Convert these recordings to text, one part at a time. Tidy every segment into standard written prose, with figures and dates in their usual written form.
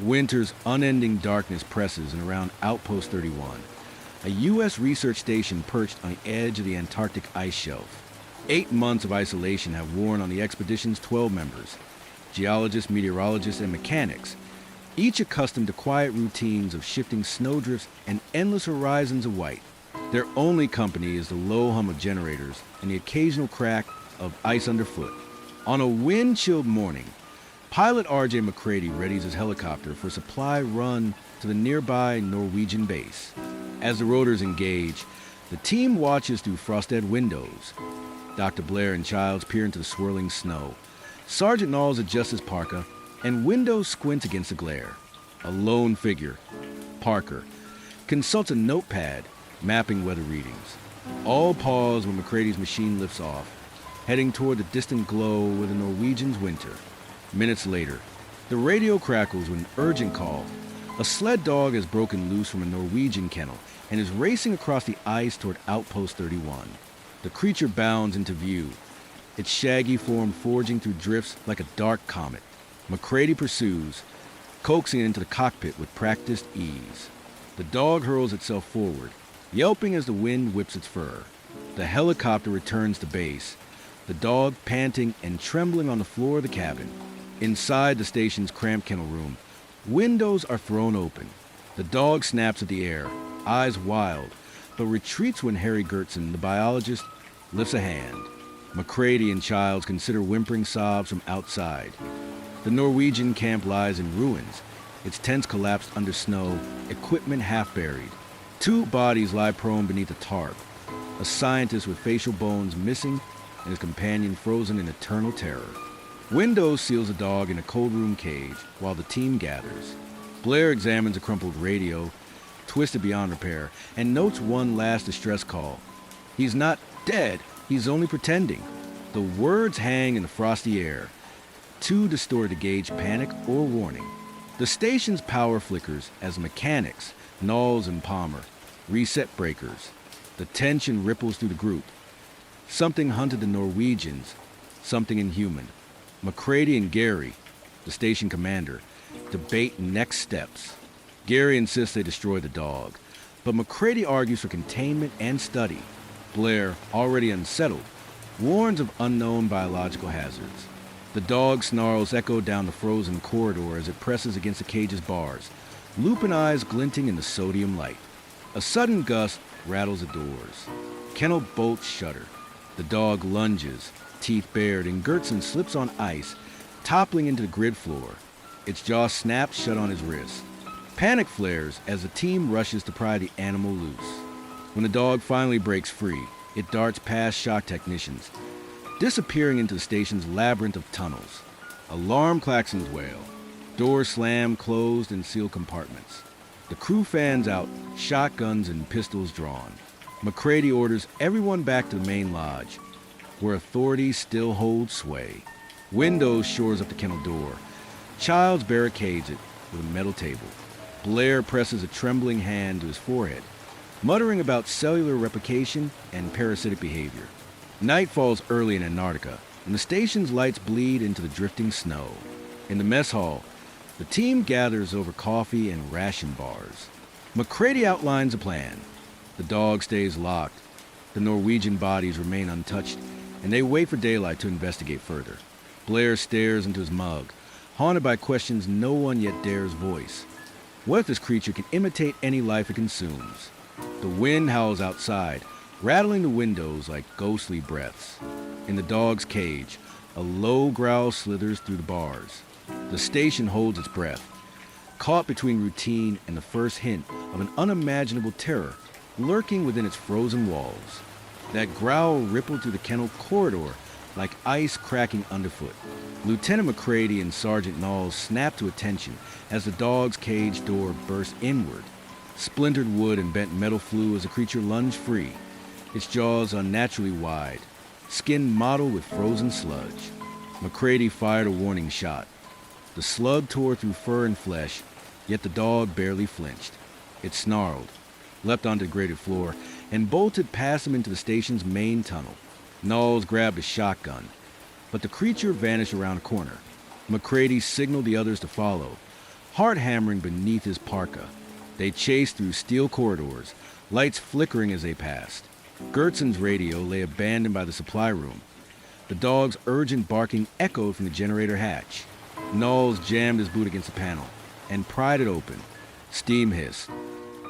Winter's unending darkness presses in around Outpost 31, a U.S. research station perched on the edge of the Antarctic ice shelf. 8 months of isolation have worn on the expedition's 12 members, geologists, meteorologists, and mechanics, each accustomed to quiet routines of shifting snowdrifts and endless horizons of white. Their only company is the low hum of generators and the occasional crack of ice underfoot. On a wind-chilled morning, pilot R.J. McCready readies his helicopter for a supply run to the nearby Norwegian base. As the rotors engage, the team watches through frosted windows. Dr. Blair and Childs peer into the swirling snow. Sergeant Knowles adjusts his parka, and Windows squints against the glare. A lone figure, Parker, consults a notepad, mapping weather readings. All pause when McCready's machine lifts off, heading toward the distant glow where the Norwegians winter. Minutes later, the radio crackles with an urgent call. A sled dog has broken loose from a Norwegian kennel and is racing across the ice toward Outpost 31. The creature bounds into view, its shaggy form forging through drifts like a dark comet. McCready pursues, coaxing it into the cockpit with practiced ease. The dog hurls itself forward, yelping as the wind whips its fur. The helicopter returns to base, the dog panting and trembling on the floor of the cabin. Inside the station's cramped kennel room, windows are thrown open. The dog snaps at the air, eyes wild, but retreats when Harry Gertson, the biologist, lifts a hand. McCready and Childs consider whimpering sobs from outside. The Norwegian camp lies in ruins, its tents collapsed under snow, equipment half buried. 2 bodies lie prone beneath a tarp, a scientist with facial bones missing and his companion frozen in eternal terror. Windows seals the dog in a cold room cage while the team gathers. Blair examines a crumpled radio, twisted beyond repair, and notes one last distress call. He's not dead, he's only pretending. The words hang in the frosty air, too distorted to gauge panic or warning. The station's power flickers as mechanics, Knowles and Palmer, reset breakers. The tension ripples through the group. Something hunted the Norwegians, something inhuman. McCready and Gary, the station commander, debate next steps. Gary insists they destroy the dog, but McCready argues for containment and study. Blair, already unsettled, warns of unknown biological hazards. The dog snarls echo down the frozen corridor as it presses against the cage's bars, lupin eyes glinting in the sodium light. A sudden gust rattles the doors. Kennel bolts shudder. The dog lunges, teeth bared, and Gertson slips on ice, toppling into the grid floor. Its jaw snaps shut on his wrist. Panic flares as the team rushes to pry the animal loose. When the dog finally breaks free, it darts past shock technicians, disappearing into the station's labyrinth of tunnels. Alarm klaxons wail. Doors slam closed in sealed compartments. The crew fans out, shotguns and pistols drawn. McCready orders everyone back to the main lodge, where authority still holds sway. Windows shores up the kennel door. Childs barricades it with a metal table. Blair presses a trembling hand to his forehead, muttering about cellular replication and parasitic behavior. Night falls early in Antarctica, and the station's lights bleed into the drifting snow. In the mess hall, the team gathers over coffee and ration bars. McCready outlines a plan. The dog stays locked. The Norwegian bodies remain untouched, and they wait for daylight to investigate further. Blair stares into his mug, haunted by questions no one yet dares voice. What if this creature can imitate any life it consumes? The wind howls outside, rattling the windows like ghostly breaths. In the dog's cage, a low growl slithers through the bars. The station holds its breath, caught between routine and the first hint of an unimaginable terror lurking within its frozen walls. That growl rippled through the kennel corridor like ice cracking underfoot. Lieutenant McCready and Sergeant Knowles snapped to attention as the dog's cage door burst inward. Splintered wood and bent metal flew as the creature lunged free, its jaws unnaturally wide, skin mottled with frozen sludge. McCready fired a warning shot. The slug tore through fur and flesh, yet the dog barely flinched. It snarled, leapt onto the grated floor, and bolted past him into the station's main tunnel. Knowles grabbed a shotgun, but the creature vanished around a corner. McCready signaled the others to follow, heart hammering beneath his parka. They chased through steel corridors, lights flickering as they passed. Gertson's radio lay abandoned by the supply room. The dog's urgent barking echoed from the generator hatch. Knowles jammed his boot against the panel and pried it open. Steam hissed.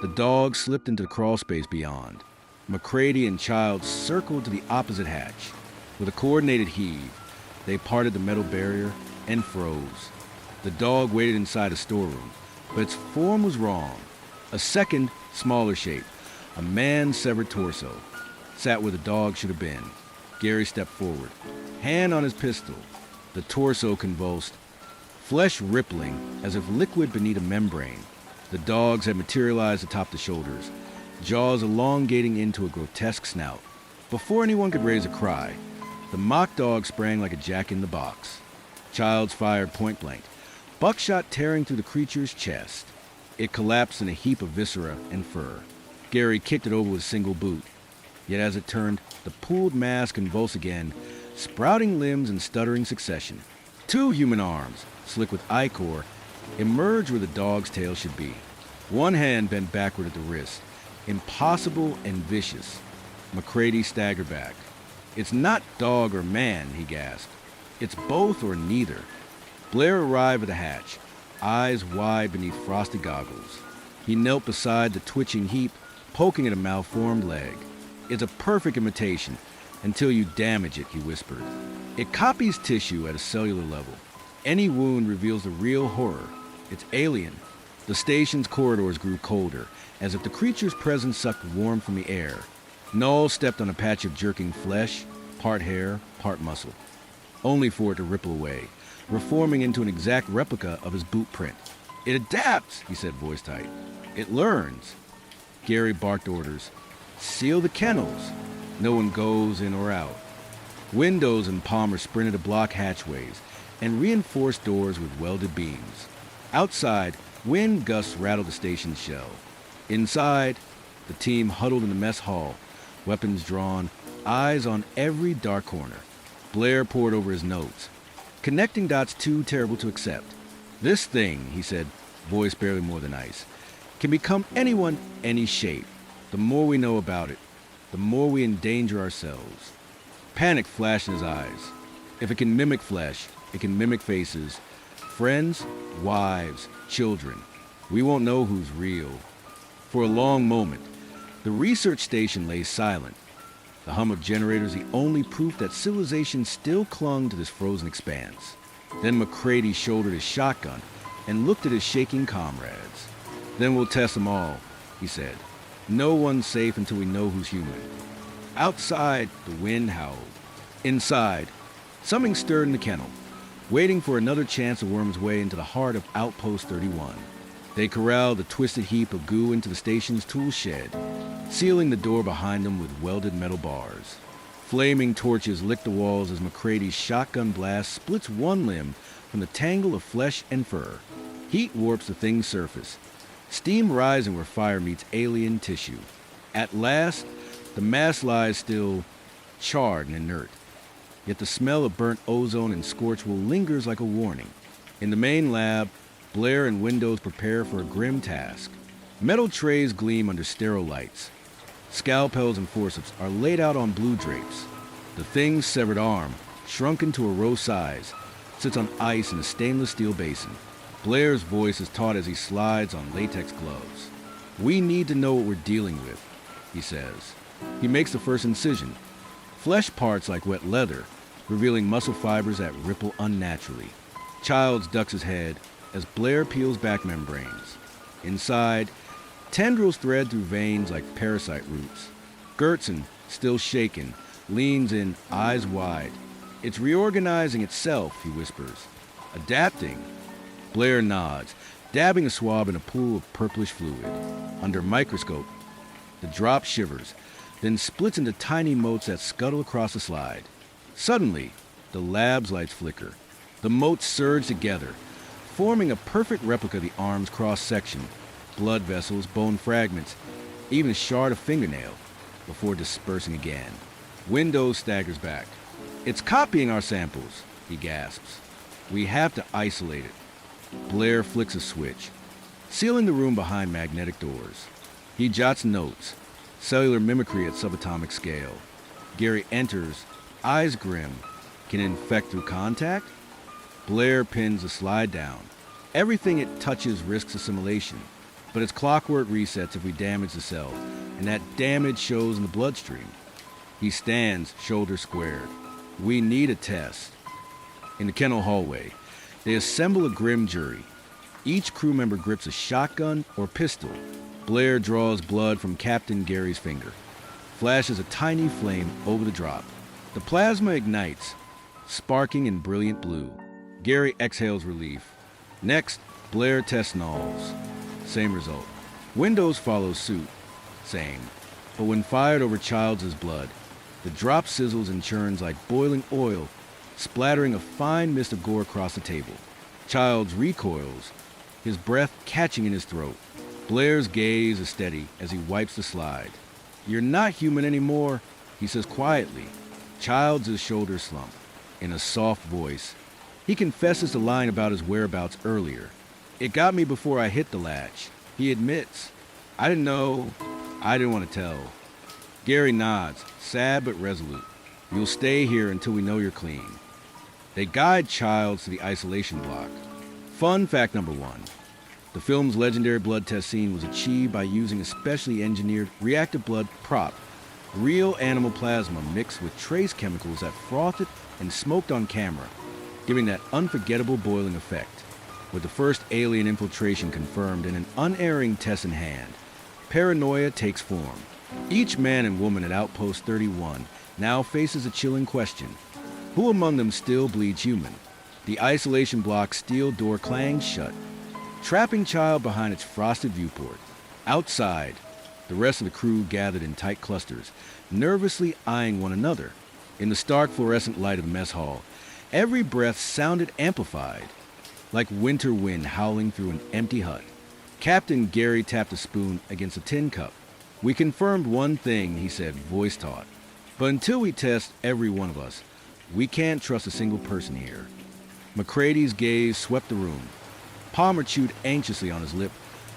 The dog slipped into the crawlspace beyond. McCready and Childs circled to the opposite hatch. With a coordinated heave, they parted the metal barrier and froze. The dog waited inside a storeroom, but its form was wrong. A second, smaller shape, a man's severed torso, sat where the dog should have been. Gary stepped forward, hand on his pistol. The torso convulsed, flesh rippling as if liquid beneath a membrane. The dogs had materialized atop the shoulders, jaws elongating into a grotesque snout. Before anyone could raise a cry, the mock dog sprang like a jack-in-the-box. Childs fired point-blank, buckshot tearing through the creature's chest. It collapsed in a heap of viscera and fur. Gary kicked it over with a single boot. Yet as it turned, the pooled mass convulsed again, sprouting limbs in stuttering succession. Two human arms, slick with ichor, emerged where the dog's tail should be. One hand bent backward at the wrist, impossible and vicious. McCready staggered back. "It's not dog or man," he gasped. "It's both or neither." Blair arrived at the hatch, eyes wide beneath frosted goggles. He knelt beside the twitching heap, poking at a malformed leg. "It's a perfect imitation, until you damage it," he whispered. "It copies tissue at a cellular level. Any wound reveals the real horror. It's alien." The station's corridors grew colder, as if the creature's presence sucked warmth from the air. Knowles stepped on a patch of jerking flesh, part hair, part muscle, only for it to ripple away, reforming into an exact replica of his boot print. "It adapts," he said, voice tight. "It learns." Gary barked orders. "Seal the kennels. No one goes in or out." Windows and Palmer sprinted to block hatchways and reinforced doors with welded beams. Outside, wind gusts rattled the station's shell. Inside, the team huddled in the mess hall, weapons drawn, eyes on every dark corner. Blair pored over his notes. Connecting dots too terrible to accept. "This thing," he said, voice barely more than ice, "can become anyone, any shape. The more we know about it, the more we endanger ourselves." Panic flashed in his eyes. If it can mimic flesh, it can mimic faces. Friends, wives, children. We won't know who's real. For a long moment, the research station lay silent. The hum of generators the only proof that civilization still clung to this frozen expanse. Then McCready shouldered his shotgun and looked at his shaking comrades. "Then we'll test them all," he said. "No one's safe until we know who's human." Outside, the wind howled. Inside, something stirred in the kennel, waiting for another chance to worm its way into the heart of Outpost 31. They corralled the twisted heap of goo into the station's tool shed, sealing the door behind them with welded metal bars. Flaming torches licked the walls as McCready's shotgun blast splits one limb from the tangle of flesh and fur. Heat warps the thing's surface, steam rising where fire meets alien tissue. At last, the mass lies still charred and inert. Yet the smell of burnt ozone and scorch wool lingers like a warning. In the main lab, Blair and Windows prepare for a grim task. Metal trays gleam under sterile lights. Scalpels and forceps are laid out on blue drapes. The thing's severed arm, shrunken to a row size, sits on ice in a stainless steel basin. Blair's voice is taut as he slides on latex gloves. "We need to know what we're dealing with," he says. He makes the first incision. Flesh parts like wet leather, revealing muscle fibers that ripple unnaturally. Childs ducks his head as Blair peels back membranes. Inside, tendrils thread through veins like parasite roots. Gertson, still shaken, leans in, eyes wide. "It's reorganizing itself," he whispers. "Adapting." Blair nods, dabbing a swab in a pool of purplish fluid. Under a microscope, the drop shivers, then splits into tiny motes that scuttle across the slide. Suddenly, the lab's lights flicker. The motes surge together, forming a perfect replica of the arm's cross-section. Blood vessels, bone fragments, even a shard of fingernail, before dispersing again. Windows staggers back. "It's copying our samples," he gasps. "We have to isolate it." Blair flicks a switch, sealing the room behind magnetic doors. He jots notes, cellular mimicry at subatomic scale. Gary enters, eyes grim. Can infect through contact? Blair pins the slide down. Everything it touches risks assimilation, but its clockwork resets if we damage the cell, and that damage shows in the bloodstream. He stands, shoulders squared. We need a test. In the kennel hallway, they assemble a grim jury. Each crew member grips a shotgun or pistol. Blair draws blood from Captain Gary's finger, flashes a tiny flame over the drop. The plasma ignites, sparking in brilliant blue. Gary exhales relief. Next, Blair tests Knowles. Same result. Windows follows suit. Same. But when fired over Childs' blood, the drop sizzles and churns like boiling oil, splattering a fine mist of gore across the table. Childs recoils, his breath catching in his throat. Blair's gaze is steady as he wipes the slide. "You're not human anymore," he says quietly. Childs' shoulders slump. In a soft voice, he confesses the line about his whereabouts earlier. "It got me before I hit the latch." He admits, "I didn't know. I didn't want to tell." Gary nods, sad but resolute. "You'll stay here until we know you're clean." They guide Childs to the isolation block. Fun fact number 1. The film's legendary blood test scene was achieved by using a specially engineered reactive blood prop, real animal plasma mixed with trace chemicals that frothed and smoked on camera, giving that unforgettable boiling effect. With the first alien infiltration confirmed and an unerring test in hand, paranoia takes form. Each man and woman at Outpost 31 now faces a chilling question. Who among them still bleeds human? The isolation block's steel door clangs shut, trapping Child behind its frosted viewport. Outside, the rest of the crew gathered in tight clusters, nervously eyeing one another. In the stark fluorescent light of the mess hall, every breath sounded amplified, like winter wind howling through an empty hut. Captain Gary tapped a spoon against a tin cup. "We confirmed one thing," he said, voice taut. "But until we test every one of us, we can't trust a single person here." McCrady's gaze swept the room. Palmer chewed anxiously on his lip.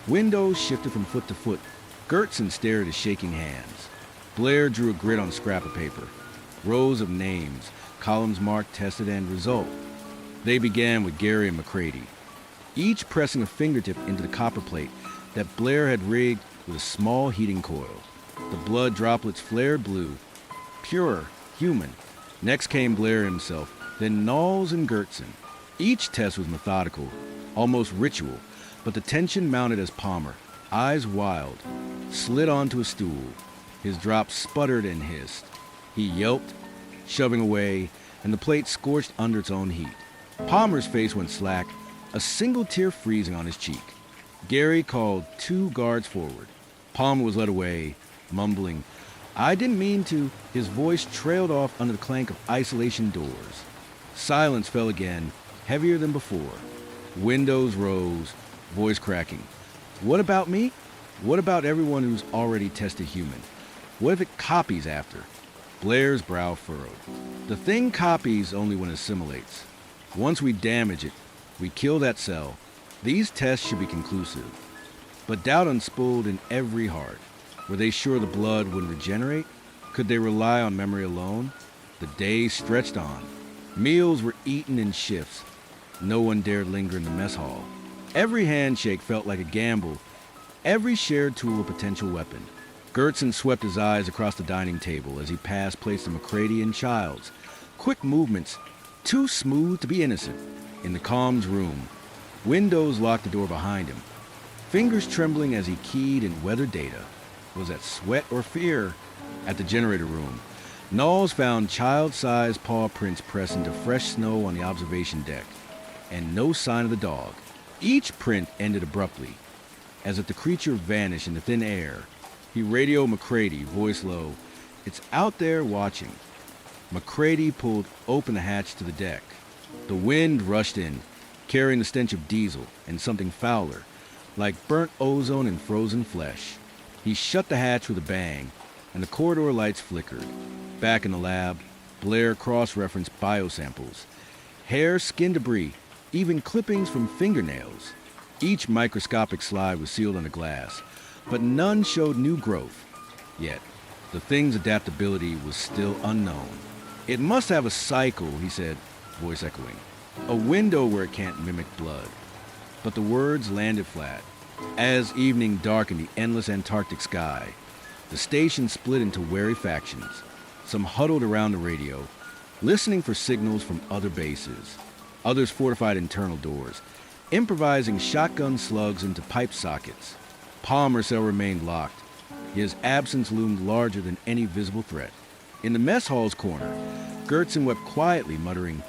Windows shifted from foot to foot. Gertson stared at his shaking hands. Blair drew a grid on a scrap of paper. Rows of names, columns marked, tested, and result. They began with Gary and McCrady, each pressing a fingertip into the copper plate that Blair had rigged with a small heating coil. The blood droplets flared blue, pure, human. Next came Blair himself, then Knowles and Gertson. Each test was methodical, almost ritual, but the tension mounted as Palmer, eyes wild, slid onto a stool. His drops sputtered and hissed. He yelped, shoving away, and the plate scorched under its own heat. Palmer's face went slack, a single tear freezing on his cheek. Gary called 2 guards forward. Palmer was led away, mumbling, "I didn't mean to." His voice trailed off under the clank of isolation doors. Silence fell again, heavier than before. Windows rose, voice cracking. "What about me? What about everyone who's already tested human? What if it copies after?" Blair's brow furrowed. "The thing copies only when it assimilates. Once we damage it, we kill that cell. These tests should be conclusive." But doubt unspooled in every heart. Were they sure the blood wouldn't regenerate? Could they rely on memory alone? The days stretched on. Meals were eaten in shifts. No one dared linger in the mess hall. Every handshake felt like a gamble, every shared tool a potential weapon. Gertson swept his eyes across the dining table as he passed plates to McCrady and Childs. Quick movements, too smooth to be innocent. In the comms room, Windows locked the door behind him, fingers trembling as he keyed in weather data. Was that sweat or fear? At the generator room, Knowles found child-sized paw prints pressed into fresh snow on the observation deck, and no sign of the dog. Each print ended abruptly, as if the creature vanished into thin air. He radioed McCrady, voice low, "It's out there watching." McCrady pulled open the hatch to the deck. The wind rushed in, carrying the stench of diesel and something fouler, like burnt ozone and frozen flesh. He shut the hatch with a bang, and the corridor lights flickered. Back in the lab, Blair cross-referenced biosamples. Hair, skin debris, even clippings from fingernails. Each microscopic slide was sealed under glass, but none showed new growth. Yet, the thing's adaptability was still unknown. It must have a cycle, he said, voice echoing. A window where it can't mimic blood. But the words landed flat. As evening darkened the endless Antarctic sky, the station split into wary factions. Some huddled around the radio, listening for signals from other bases. Others fortified internal doors, improvising shotgun slugs into pipe sockets. Palmer's cell remained locked. His absence loomed larger than any visible threat. In the mess hall's corner, Gertson wept quietly, muttering,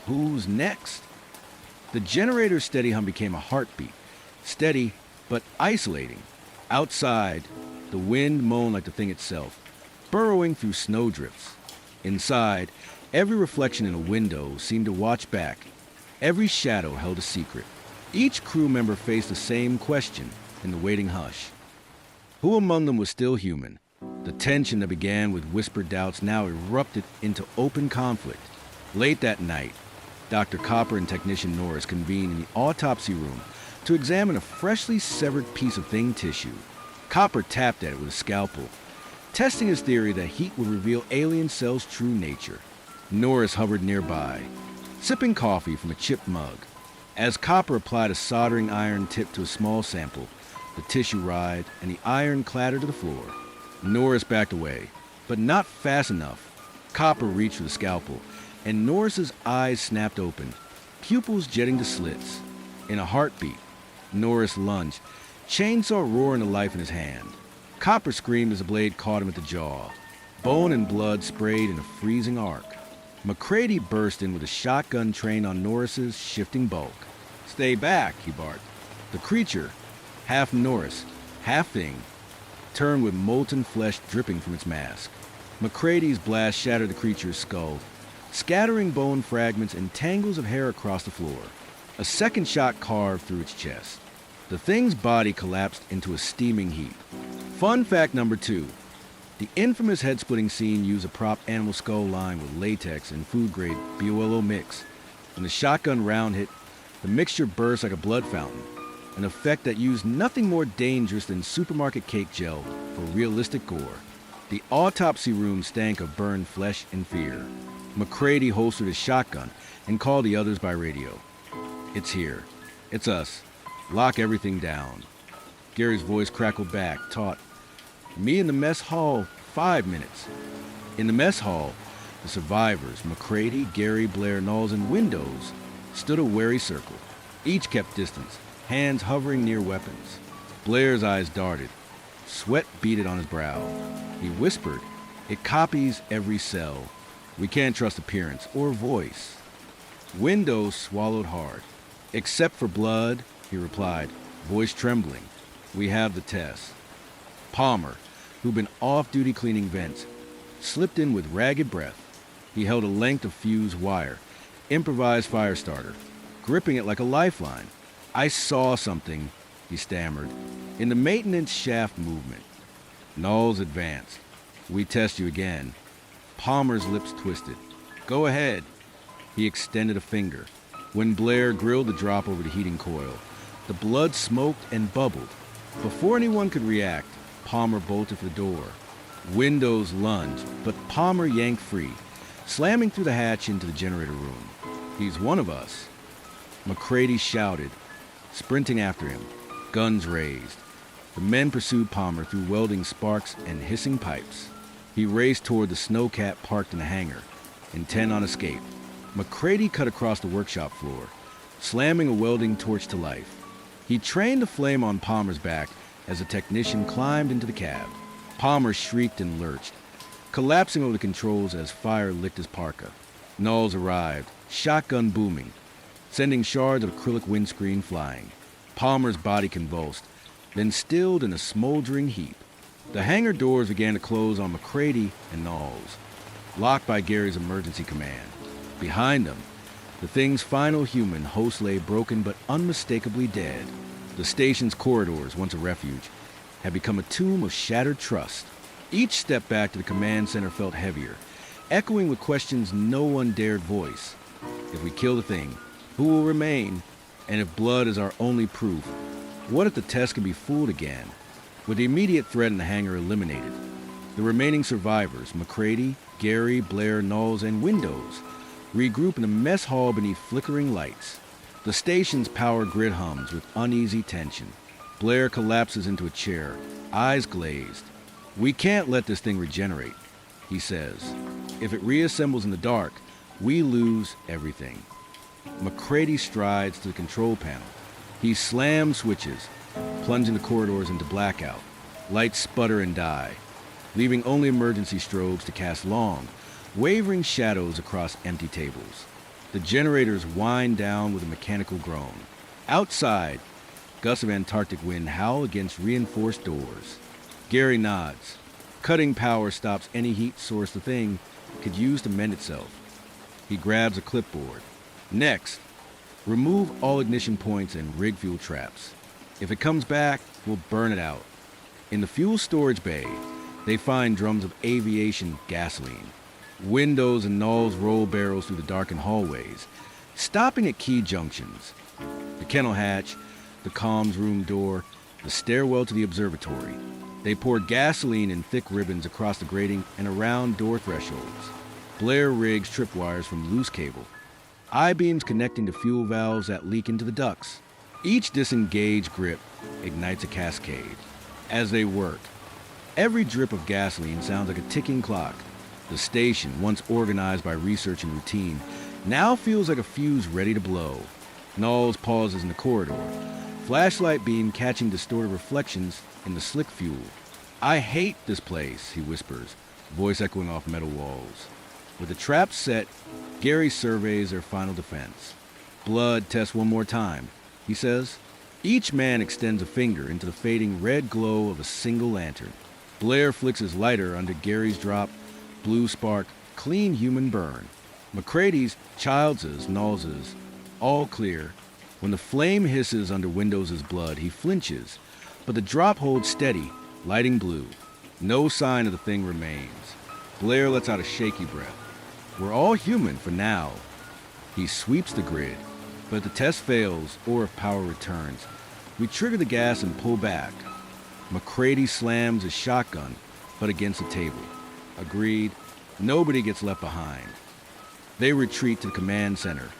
"Who's next?" The generator's steady hum became a heartbeat. Steady, but isolating. Outside, the wind moaned like the thing itself, burrowing through snowdrifts. Inside, every reflection in a window seemed to watch back. Every shadow held a secret. Each crew member faced the same question in the waiting hush. Who among them was still human? The tension that began with whispered doubts now erupted into open conflict. Late that night, Dr. Copper and technician Norris convened in the autopsy room to examine a freshly severed piece of thing tissue. Copper tapped at it with a scalpel, testing his theory that heat would reveal alien cells' true nature. Norris hovered nearby, sipping coffee from a chipped mug. As Copper applied a soldering iron tip to a small sample, the tissue writhed and the iron clattered to the floor. Norris backed away, but not fast enough. Copper reached for the scalpel, and Norris's eyes snapped open, pupils jetting to slits. In a heartbeat, Norris lunged, chainsaw roaring to life in his hand. Copper screamed as the blade caught him at the jaw. Bone and blood sprayed in a freezing arc. McCready burst in with a shotgun trained on Norris's shifting bulk. "Stay back," he barked. The creature, half Norris, half thing, turned with molten flesh dripping from its mask. McCready's blast shattered the creature's skull, scattering bone fragments and tangles of hair across the floor. A second shot carved through its chest. The thing's body collapsed into a steaming heap. Fun fact number 2. The infamous head-splitting scene used a prop animal skull lined with latex and food-grade BOLO mix. When the shotgun round hit, the mixture burst like a blood fountain, an effect that used nothing more dangerous than supermarket cake gel for realistic gore. The autopsy room stank of burned flesh and fear. McCready holstered his shotgun and called the others by radio. "It's here. It's us. Lock everything down." Gary's voice crackled back, taut. "Me in the mess hall, 5 minutes." In the mess hall, the survivors, McCready, Gary, Blair, Knowles, and Windows, stood a wary circle. Each kept distance, hands hovering near weapons. Blair's eyes darted. Sweat beaded on his brow. He whispered, "It copies every cell. We can't trust appearance or voice." Windows swallowed hard. "Except for blood," he replied, voice trembling. "We have the test." Palmer, who'd been off-duty cleaning vents, slipped in with ragged breath. He held a length of fused wire, improvised fire starter, gripping it like a lifeline. "I saw something," he stammered, "in the maintenance shaft movement." Knowles advanced. "We test you again." Palmer's lips twisted. "Go ahead." He extended a finger. When Blair grilled the drop over the heating coil, the blood smoked and bubbled. Before anyone could react, Palmer bolted for the door. Windows lunged, but Palmer yanked free, slamming through the hatch into the generator room. "He's one of us." McCready shouted, sprinting after him, guns raised. The men pursued Palmer through welding sparks and hissing pipes. He raced toward the snowcat parked in the hangar, intent on escape. McCready cut across the workshop floor, slamming a welding torch to life. He trained the flame on Palmer's back as the technician climbed into the cab. Palmer shrieked and lurched, collapsing over the controls as fire licked his parka. Knowles arrived, shotgun booming, sending shards of acrylic windscreen flying. Palmer's body convulsed, then stilled in a smoldering heap. The hangar doors began to close on McCready and Knowles, locked by Gary's emergency command. Behind them, the thing's final human host lay broken but unmistakably dead. The station's corridors, once a refuge, had become a tomb of shattered trust. Each step back to the command center felt heavier, echoing with questions no one dared voice. If we kill the thing, Who will remain? And if blood is our only proof, what if the test can be fooled again? With the immediate threat in the hangar eliminated, the remaining survivors, McCready, Gary, Blair, Knowles, and Windows, regroup in a mess hall beneath flickering lights. The station's power grid hums with uneasy tension. Blair collapses into a chair, eyes glazed. "We can't let this thing regenerate," he says. "If it reassembles in the dark, we lose everything." McCready strides to the control panel. He slams switches, plunging the corridors into blackout. Lights sputter and die, leaving only emergency strobes to cast long, wavering shadows across empty tables. The generators wind down with a mechanical groan. Outside, gusts of Antarctic wind howl against reinforced doors. Gary nods. Cutting power stops any heat source the thing could use to mend itself. He grabs a clipboard. Next, remove all ignition points and rig fuel traps. If it comes back, we'll burn it out. In the fuel storage bay, they find drums of aviation gasoline. Windows and Knowles roll barrels through the darkened hallways, stopping at key junctions. The kennel hatch, the comms room door, the stairwell to the observatory. They pour gasoline in thick ribbons across the grating and around door thresholds. Blair rigs tripwires from loose cable. I-beams connecting to fuel valves that leak into the ducts. Each disengaged grip ignites a cascade. As they work, every drip of gasoline sounds like a ticking clock. The station, once organized by research and routine, now feels like a fuse ready to blow. Knowles pauses in the corridor, flashlight beam catching distorted reflections in the slick fuel. "I hate this place," he whispers, voice echoing off metal walls. With the traps set, Gary surveys their final defense. "Blood test one more time," he says. Each man extends a finger into the fading red glow of a single lantern. Blair flicks his lighter under Gary's drop. Blue spark, clean human burn. McCready's, Childs's, Knowles's, all clear. When the flame hisses under Windows's blood, he flinches, but the drop holds steady, lighting blue. No sign of the thing remains. Blair lets out a shaky breath. "We're all human for now." He sweeps the grid, but if the test fails or if power returns, we trigger the gas and pull back. McCready slams his shotgun, but against the table. Agreed, nobody gets left behind. They retreat to the command center,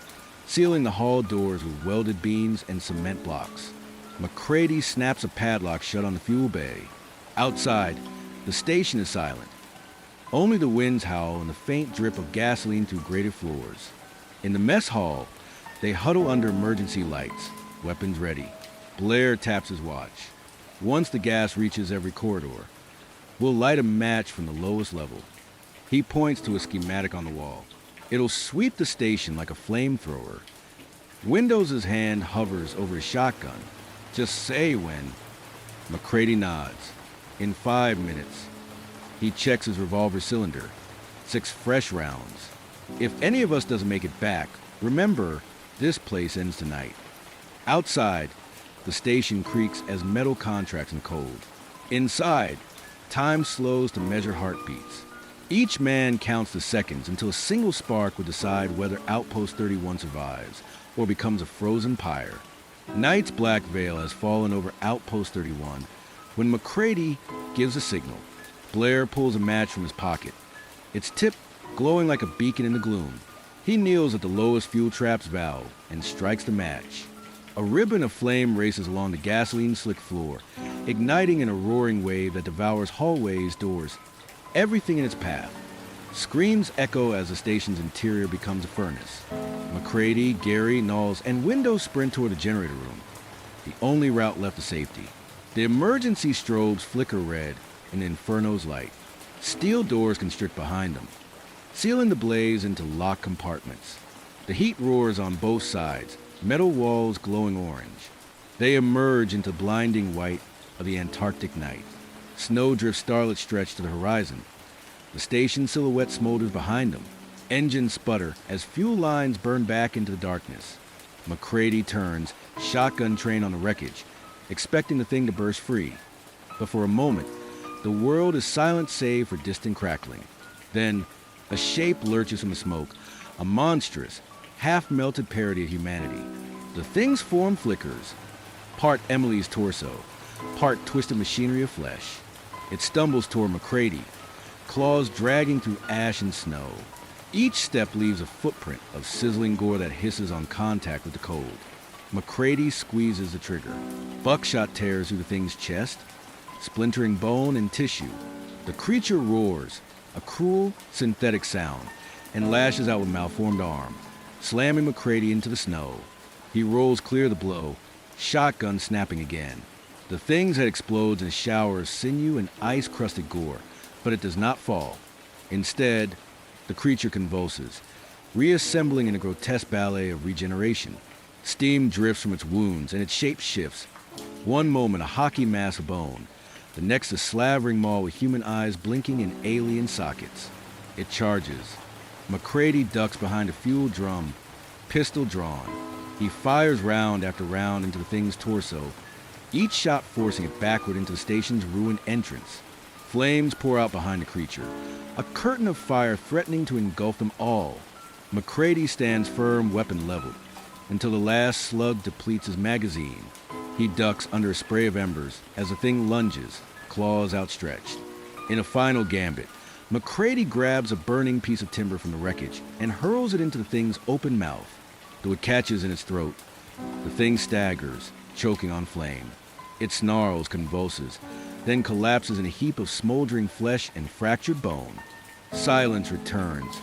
sealing the hall doors with welded beams and cement blocks. McCready snaps a padlock shut on the fuel bay. Outside, the station is silent. Only the winds howl and the faint drip of gasoline through grated floors. In the mess hall, they huddle under emergency lights, weapons ready. Blair taps his watch. Once the gas reaches every corridor, we'll light a match from the lowest level. He points to a schematic on the wall. It'll sweep the station like a flamethrower. Windows' hand hovers over his shotgun. "Just say when." McCready nods. "In 5 minutes." He checks his revolver cylinder. 6 fresh rounds. "If any of us doesn't make it back, remember, this place ends tonight." Outside, the station creaks as metal contracts in cold. Inside, time slows to measure heartbeats. Each man counts the seconds until a single spark will decide whether Outpost 31 survives or becomes a frozen pyre. Night's black veil has fallen over Outpost 31 when McCready gives a signal. Blair pulls a match from his pocket, its tip glowing like a beacon in the gloom. He kneels at the lowest fuel trap's valve and strikes the match. A ribbon of flame races along the gasoline-slick floor, igniting in a roaring wave that devours hallways, doors, everything in its path. Screams echo as the station's interior becomes a furnace. McCready, Gary, Knowles, and Windows sprint toward the generator room, the only route left to safety. The emergency strobes flicker red in Inferno's light. Steel doors constrict behind them, sealing the blaze into locked compartments. The heat roars on both sides, metal walls glowing orange. They emerge into blinding white of the Antarctic night. Snowdrift starlit stretch to the horizon. The station silhouette smolders behind them. Engines sputter as fuel lines burn back into the darkness. McCready turns, shotgun train on the wreckage, expecting the thing to burst free. But for a moment, the world is silent save for distant crackling. Then, a shape lurches from the smoke, a monstrous, half-melted parody of humanity. The thing's form flickers, part Emily's torso, part twisted machinery of flesh. It stumbles toward McCready, claws dragging through ash and snow. Each step leaves a footprint of sizzling gore that hisses on contact with the cold. McCready squeezes the trigger. Buckshot tears through the thing's chest, splintering bone and tissue. The creature roars, a cruel, synthetic sound, and lashes out with malformed arm, slamming McCready into the snow. He rolls clear of the blow, shotgun snapping again. The thing's head explodes in a shower of sinew and ice-crusted gore, but it does not fall. Instead, the creature convulses, reassembling in a grotesque ballet of regeneration. Steam drifts from its wounds, and its shape shifts. One moment, a hockey mass of bone. The next, a slavering maw with human eyes blinking in alien sockets. It charges. McCready ducks behind a fuel drum, pistol drawn. He fires round after round into the thing's torso, each shot forcing it backward into the station's ruined entrance. Flames pour out behind the creature, a curtain of fire threatening to engulf them all. McCready stands firm, weapon leveled, until the last slug depletes his magazine. He ducks under a spray of embers as the thing lunges, claws outstretched. In a final gambit, McCready grabs a burning piece of timber from the wreckage and hurls it into the thing's open mouth. Though it catches in its throat, the thing staggers, choking on flame. It snarls, convulses, then collapses in a heap of smoldering flesh and fractured bone. Silence returns,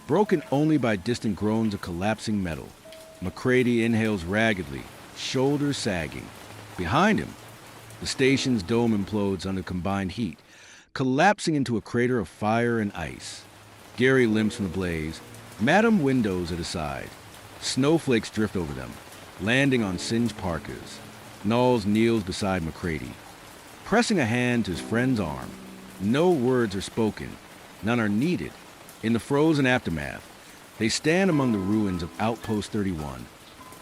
broken only by distant groans of collapsing metal. McCready inhales raggedly, shoulders sagging. Behind him, the station's dome implodes under combined heat, collapsing into a crater of fire and ice. Gary limps from the blaze, Madam windows at his side. Snowflakes drift over them, landing on singed parkas. Knowles kneels beside McCready, pressing a hand to his friend's arm. No words are spoken, none are needed. In the frozen aftermath, they stand among the ruins of Outpost 31,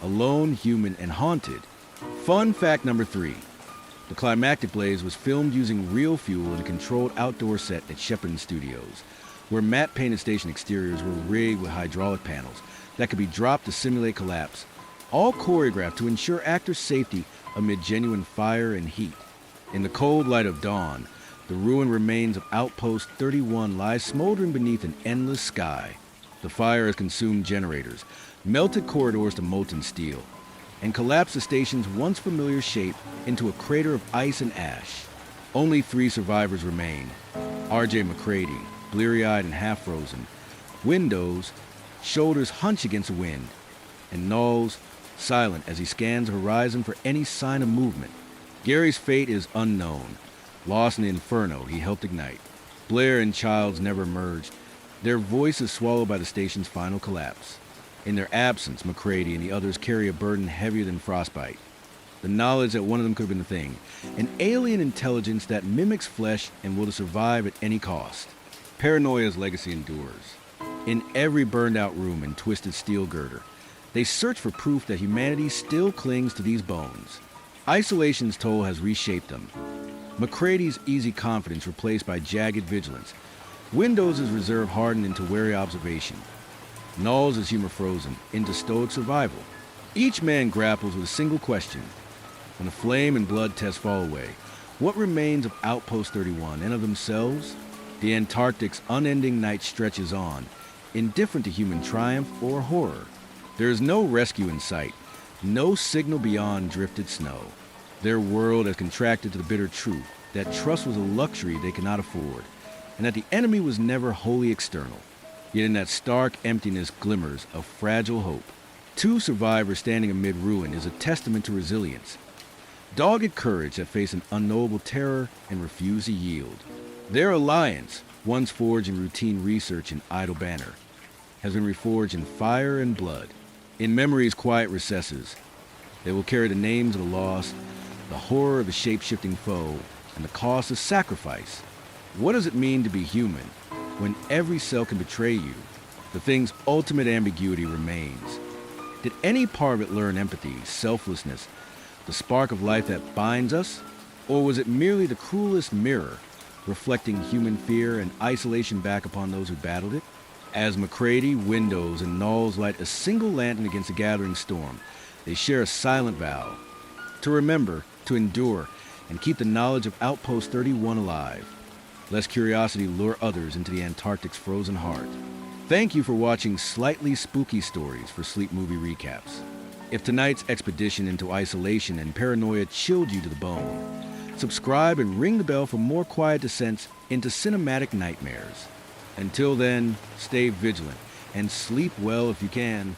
alone, human, and haunted. Fun fact number 3. The climactic blaze was filmed using real fuel in a controlled outdoor set at Shepard Studios, where matte-painted station exteriors were rigged with hydraulic panels that could be dropped to simulate collapse, all choreographed to ensure actors' safety amid genuine fire and heat. In the cold light of dawn, the ruined remains of Outpost 31 lie smoldering beneath an endless sky. The fire has consumed generators, melted corridors to molten steel, and collapsed the station's once familiar shape into a crater of ice and ash. Only 3 survivors remain. R.J. McCready, bleary-eyed and half-frozen. Windows, shoulders hunch against the wind. And Knowles, silent as he scans the horizon for any sign of movement. Gary's fate is unknown, lost in the inferno he helped ignite. Blair and Childs never merged, their voices swallowed by the station's final collapse. In their absence, McCready and the others carry a burden heavier than frostbite. The knowledge that one of them could have been the thing, an alien intelligence that mimics flesh and will survive at any cost. Paranoia's legacy endures. In every burned-out room and twisted steel girder, they search for proof that humanity still clings to these bones. Isolation's toll has reshaped them. McCready's easy confidence replaced by jagged vigilance. Windows' reserve hardened into wary observation. Knowles' humor frozen into stoic survival. Each man grapples with a single question. When the flame and blood tests fall away, what remains of Outpost 31 and of themselves? The Antarctic's unending night stretches on, indifferent to human triumph or horror. There is no rescue in sight, no signal beyond drifted snow. Their world has contracted to the bitter truth that trust was a luxury they could not afford, and that the enemy was never wholly external. Yet in that stark emptiness glimmers of fragile hope. 2 survivors standing amid ruin is a testament to resilience. Dogged courage that faced an unknowable terror and refused to yield. Their alliance, once forged in routine research and idle banter, has been reforged in fire and blood. In memory's quiet recesses, they will carry the names of the lost, the horror of a shape-shifting foe, and the cost of sacrifice. What does it mean to be human when every cell can betray you? The thing's ultimate ambiguity remains. Did any part of it learn empathy, selflessness, the spark of life that binds us? Or was it merely the cruelest mirror, reflecting human fear and isolation back upon those who battled it? As McCready, Windows, and Knowles light a single lantern against the gathering storm, they share a silent vow to remember, to endure, and keep the knowledge of Outpost 31 alive, lest curiosity lure others into the Antarctic's frozen heart. Thank you for watching Slightly Spooky Stories for Sleep Movie Recaps. If tonight's expedition into isolation and paranoia chilled you to the bone, subscribe and ring the bell for more quiet descents into cinematic nightmares. Until then, stay vigilant and sleep well if you can.